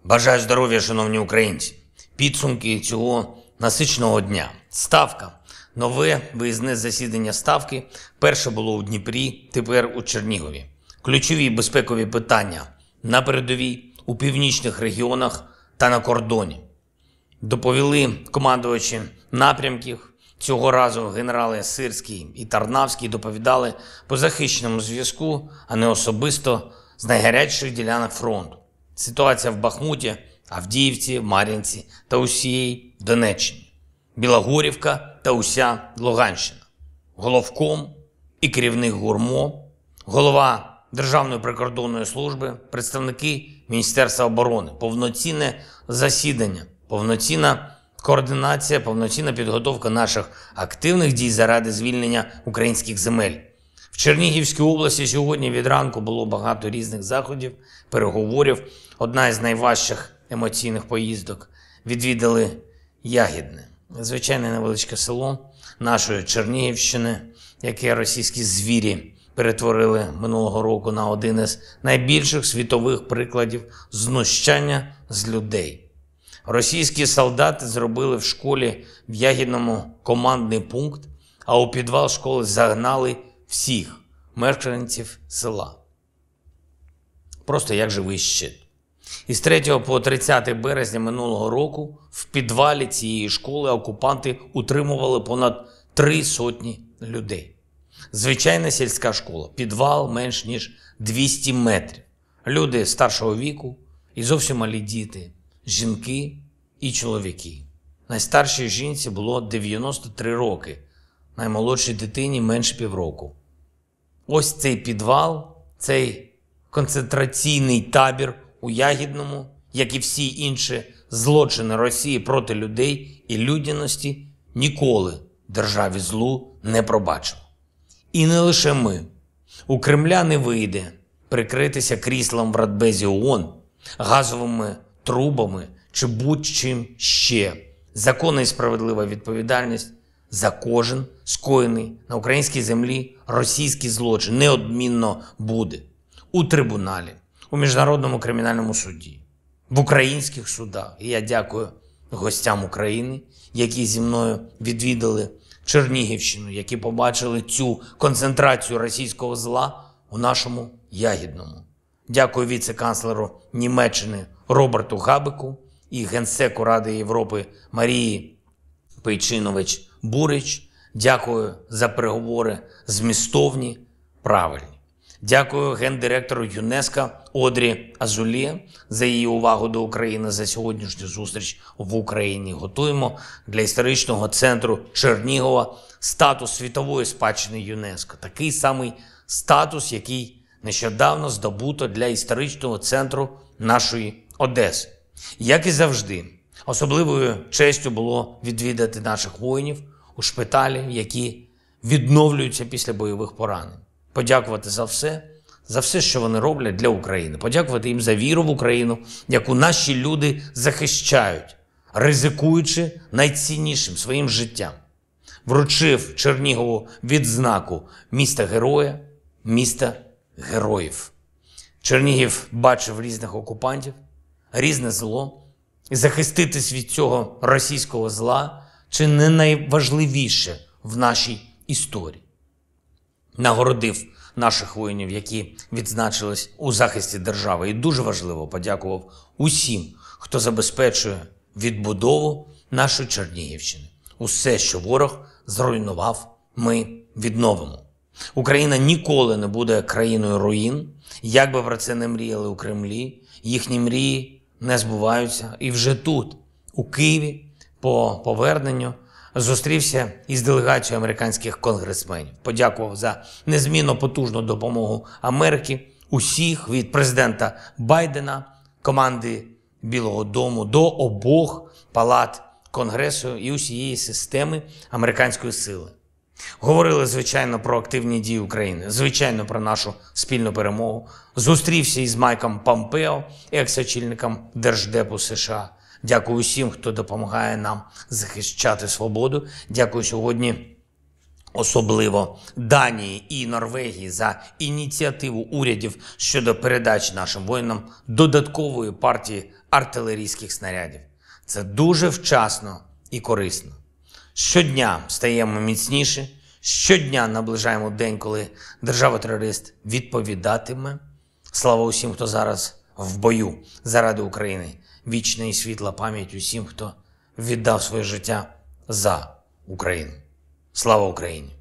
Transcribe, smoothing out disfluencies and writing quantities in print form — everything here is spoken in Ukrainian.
Бажаю здоров'я, шановні українці. Підсумки цього насиченого дня. Ставка. Нове виїзне засідання Ставки. Перше було у Дніпрі, тепер у Чернігові. Ключові безпекові питання на передовій, у північних регіонах та на кордоні. Доповіли командувачі напрямків. Цього разу генерали Сирський і Тарнавський доповідали по захищеному зв'язку, а не особисто з найгарячіших ділянок фронту. Ситуація в Бахмуті, Авдіївці, Мар'їнці та усієї Донеччині. Білогорівка та уся Луганщина. Головком і керівник ГУРМО, голова Державної прикордонної служби, представники Міністерства оборони. Повноцінне засідання, повноцінна координація, повноцінна підготовка наших активних дій заради звільнення українських земель. В Чернігівській області сьогодні від ранку було багато різних заходів, переговорів. Одна із найважчих емоційних поїздок. Відвідали Ягідне. Звичайне невеличке село нашої Чернігівщини, яке російські звірі перетворили минулого року на один із найбільших світових прикладів знущання з людей. Російські солдати зробили в школі в Ягідному командний пункт, а у підвал школи загнали всіх мешканців села. Просто як живий щит. Із 3 по 30 березня минулого року в підвалі цієї школи окупанти утримували понад 300 людей. Звичайна сільська школа, підвал менш ніж 200 метрів. Люди старшого віку і зовсім малі діти, жінки і чоловіки. Найстаршій жінці було 93 роки, наймолодшій дитині менше півроку. Ось цей підвал, цей концентраційний табір у Ягідному, як і всі інші злочини Росії проти людей і людяності, ніколи державі злу не пробачив. І не лише ми. У Кремля не вийде прикритися кріслом в Радбезі ООН, газовими трубами чи будь-чим ще. Законна і справедлива відповідальність за кожен скоєний на українській землі російський злочин неодмінно буде. У трибуналі, у Міжнародному кримінальному суді, в українських судах. І я дякую гостям України, які зі мною відвідали Чернігівщину, які побачили цю концентрацію російського зла у нашому Ягідному. Дякую віце-канцлеру Німеччини Роберту Габеку і генсеку Ради Європи Марії Пейчинович-Бурич. Дякую за переговори змістовні, правильні. Дякую гендиректору ЮНЕСКО Одрі Азулє за її увагу до України, за сьогоднішню зустріч в Україні. Готуємо для історичного центру Чернігова статус світової спадщини ЮНЕСКО. Такий самий статус, який нещодавно здобуто для історичного центру нашої Одеси. Як і завжди, особливою честю було відвідати наших воїнів у шпиталі, які відновлюються після бойових поранень. Подякувати за все, що вони роблять для України. Подякувати їм за віру в Україну, яку наші люди захищають, ризикуючи найціннішим своїм життям. Вручив Чернігову відзнаку міста-героя, міста героїв. Чернігів бачив різних окупантів, різне зло. І захиститись від цього російського зла – чи не найважливіше в нашій історії. Нагородив наших воїнів, які відзначились у захисті держави. І дуже важливо подякував усім, хто забезпечує відбудову нашої Чернігівщини. Усе, що ворог зруйнував, ми відновимо. Україна ніколи не буде країною руїн. Як би про це не мріяли у Кремлі, їхні мрії не збуваються. І вже тут, у Києві, по поверненню, зустрівся із делегацією американських конгресменів. Подякував за незмінно потужну допомогу Америки, усіх від президента Байдена, команди Білого дому до обох палат Конгресу і усієї системи американської сили. Говорили, звичайно, про активні дії України, звичайно, про нашу спільну перемогу. Зустрівся із Майком Помпео, екс-очільником Держдепу США. Дякую всім, хто допомагає нам захищати свободу. Дякую сьогодні особливо Данії і Норвегії, за ініціативу урядів щодо передачі нашим воїнам додаткової партії артилерійських снарядів. Це дуже вчасно і корисно. Щодня стаємо міцніше, щодня наближаємо день, коли держава-терорист відповідатиме. Слава усім, хто зараз в бою заради України. Вічна і світла пам'ять усім, хто віддав своє життя за Україну. Слава Україні!